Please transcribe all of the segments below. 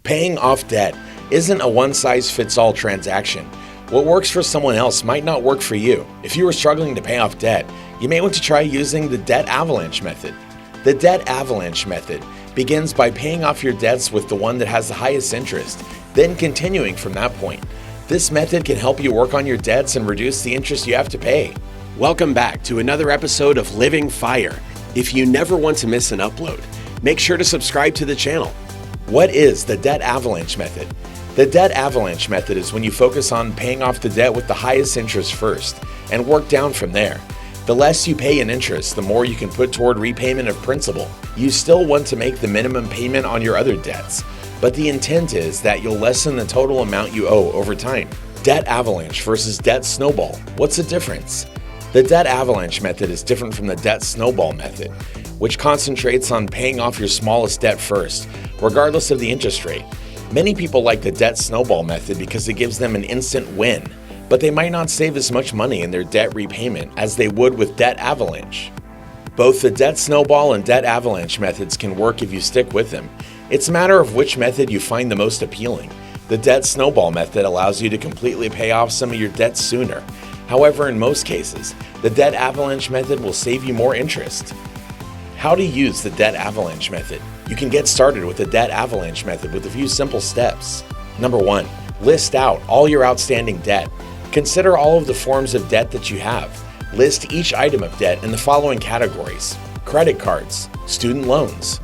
Paying off debt isn't a one-size-fits-all transaction. What works for someone else might not work for you. If you are struggling to pay off debt, you may want to try using the debt avalanche method. The debt avalanche method begins by paying off your debts with the one that has the highest interest, then continuing from that point. This method can help you work on your debts and reduce the interest you have to pay. Welcome back to another episode of Living Fire. If you never want to miss an upload, make sure to subscribe to the channel. What is the debt avalanche method? The debt avalanche method is when you focus on paying off the debt with the highest interest first and work down from there. The less you pay in interest, the more you can put toward repayment of principal. You still want to make the minimum payment on your other debts, but the intent is that you'll lessen the total amount you owe over time. Debt avalanche versus debt snowball. What's the difference? The debt avalanche method is different from the debt snowball method, which concentrates on paying off your smallest debt first, regardless of the interest rate. Many people like the debt snowball method because it gives them an instant win, but they might not save as much money in their debt repayment as they would with debt avalanche. Both the debt snowball and debt avalanche methods can work if you stick with them. It's a matter of which method you find the most appealing. The debt snowball method allows you to completely pay off some of your debts sooner. However, in most cases, the debt avalanche method will save you more interest. How to use the debt avalanche method. You can get started with the debt avalanche method with a few simple steps. Number 1, list out all your outstanding debt. Consider all of the forms of debt that you have. List each item of debt in the following categories: credit cards, student loans,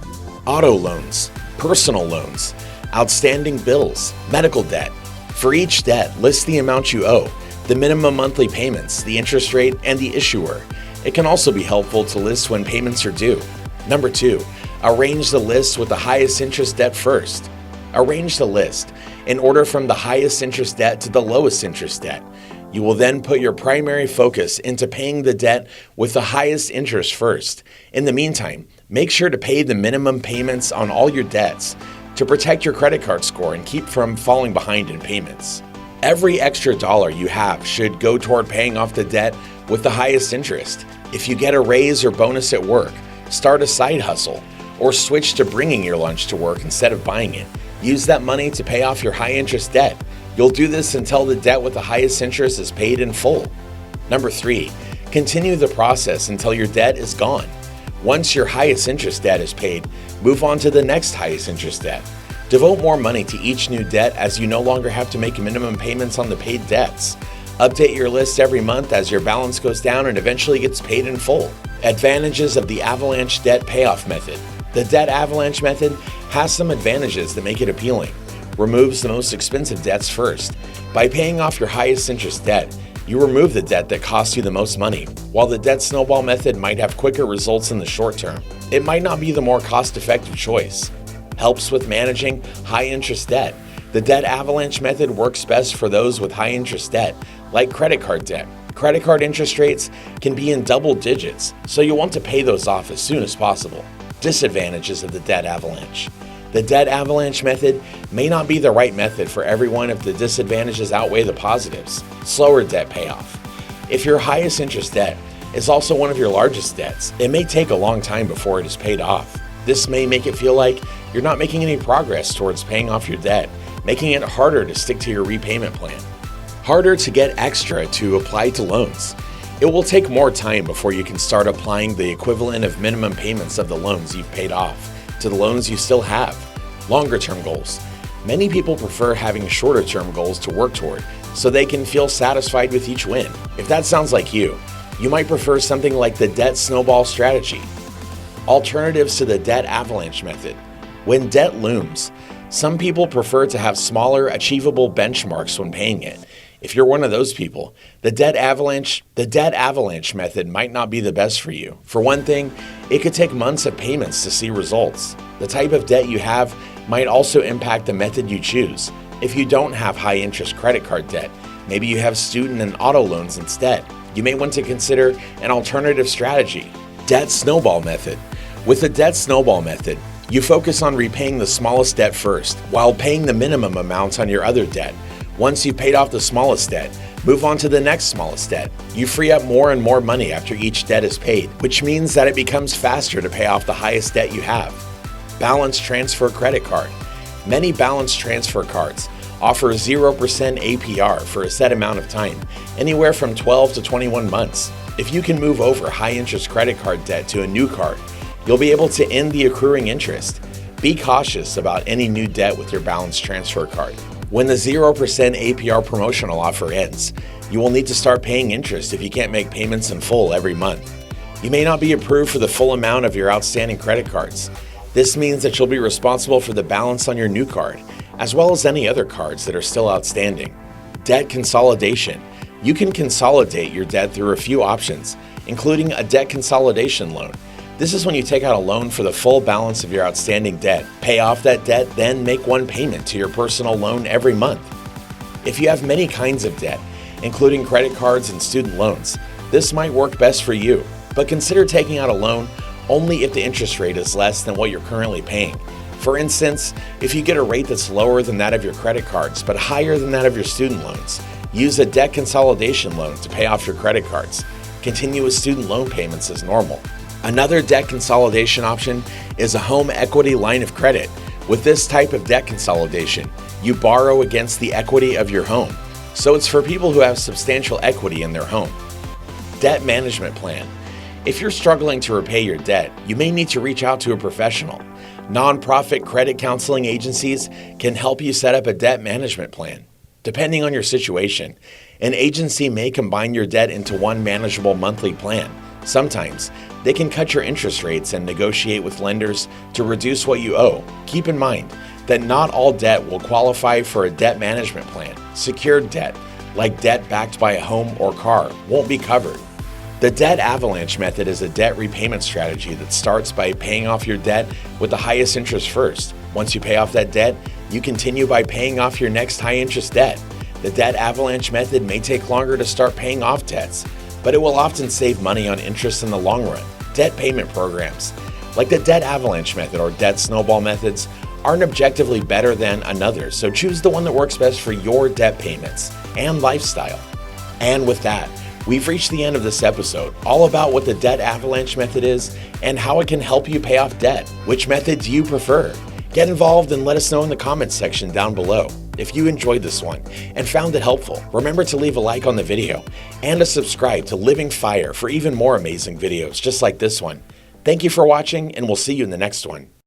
auto loans, personal loans, outstanding bills, medical debt. For each debt, list the amount you owe, the minimum monthly payments, the interest rate, and the issuer. It can also be helpful to list when payments are due. Number 2, arrange the list with the highest interest debt first. Arrange the list in order from the highest interest debt to the lowest interest debt. You will then put your primary focus into paying the debt with the highest interest first. In the meantime, make sure to pay the minimum payments on all your debts to protect your credit card score and keep from falling behind in payments. Every extra dollar you have should go toward paying off the debt with the highest interest. If you get a raise or bonus at work, start a side hustle, or switch to bringing your lunch to work instead of buying it. Use that money to pay off your high interest debt. You'll do this until the debt with the highest interest is paid in full. Number 3, continue the process until your debt is gone. Once your highest interest debt is paid, move on to the next highest interest debt. Devote more money to each new debt as you no longer have to make minimum payments on the paid debts. Update your list every month as your balance goes down and eventually gets paid in full. Advantages of the avalanche debt payoff method. The debt avalanche method has some advantages that make it appealing. Removes the most expensive debts first. By paying off your highest interest debt, you remove the debt that costs you the most money. While the debt snowball method might have quicker results in the short term, it might not be the more cost-effective choice. Helps with managing high interest debt. The debt avalanche method works best for those with high interest debt, like credit card debt. Credit card interest rates can be in double digits, so you'll want to pay those off as soon as possible. Disadvantages of the debt avalanche. The debt avalanche method may not be the right method for everyone if the disadvantages outweigh the positives. Slower debt payoff. If your highest interest debt is also one of your largest debts, it may take a long time before it is paid off. This may make it feel like you're not making any progress towards paying off your debt, making it harder to stick to your repayment plan. Harder to get extra to apply to loans. It will take more time before you can start applying the equivalent of minimum payments of the loans you've paid off to the loans you still have. Longer term goals. Many people prefer having shorter term goals to work toward so they can feel satisfied with each win. If that sounds like you might prefer something like the debt snowball strategy. Alternatives to the debt avalanche method. When debt looms, some people prefer to have smaller, achievable benchmarks when paying it. If you're one of those people, the debt avalanche method might not be the best for you. For one thing, it could take months of payments to see results. The type of debt you have might also impact the method you choose. If you don't have high interest credit card debt, maybe you have student and auto loans instead, you may want to consider an alternative strategy. Debt snowball method. With the debt snowball method, you focus on repaying the smallest debt first, while paying the minimum amounts on your other debt. Once you've paid off the smallest debt, move on to the next smallest debt. You free up more and more money after each debt is paid, which means that it becomes faster to pay off the highest debt you have. Balance transfer credit card. Many balance transfer cards offer 0% APR for a set amount of time, anywhere from 12 to 21 months. If you can move over high-interest credit card debt to a new card, you'll be able to end the accruing interest. Be cautious about any new debt with your balance transfer card. When the 0% APR promotional offer ends, you will need to start paying interest if you can't make payments in full every month. You may not be approved for the full amount of your outstanding credit cards. This means that you'll be responsible for the balance on your new card, as well as any other cards that are still outstanding. Debt consolidation. You can consolidate your debt through a few options, including a debt consolidation loan. This is when you take out a loan for the full balance of your outstanding debt, pay off that debt, then make one payment to your personal loan every month. If you have many kinds of debt, including credit cards and student loans, this might work best for you, but consider taking out a loan only if the interest rate is less than what you're currently paying. For instance, if you get a rate that's lower than that of your credit cards but higher than that of your student loans, use a debt consolidation loan to pay off your credit cards. Continue with student loan payments as normal. Another debt consolidation option is a home equity line of credit. With this type of debt consolidation, you borrow against the equity of your home. So it's for people who have substantial equity in their home. Debt management plan. If you're struggling to repay your debt, you may need to reach out to a professional. Nonprofit credit counseling agencies can help you set up a debt management plan. Depending on your situation, an agency may combine your debt into one manageable monthly plan. Sometimes, they can cut your interest rates and negotiate with lenders to reduce what you owe. Keep in mind that not all debt will qualify for a debt management plan. Secured debt, like debt backed by a home or car, won't be covered. The debt avalanche method is a debt repayment strategy that starts by paying off your debt with the highest interest first. Once you pay off that debt, you continue by paying off your next high-interest debt. The debt avalanche method may take longer to start paying off debts, but it will often save money on interest in the long run. Debt payment programs, like the debt avalanche method or debt snowball methods, aren't objectively better than another, so choose the one that works best for your debt payments and lifestyle. And with that, we've reached the end of this episode, all about what the debt avalanche method is and how it can help you pay off debt. Which method do you prefer? Get involved and let us know in the comments section down below. If you enjoyed this one and found it helpful, remember to leave a like on the video and to subscribe to Living Fire for even more amazing videos just like this one. Thank you for watching, and we'll see you in the next one.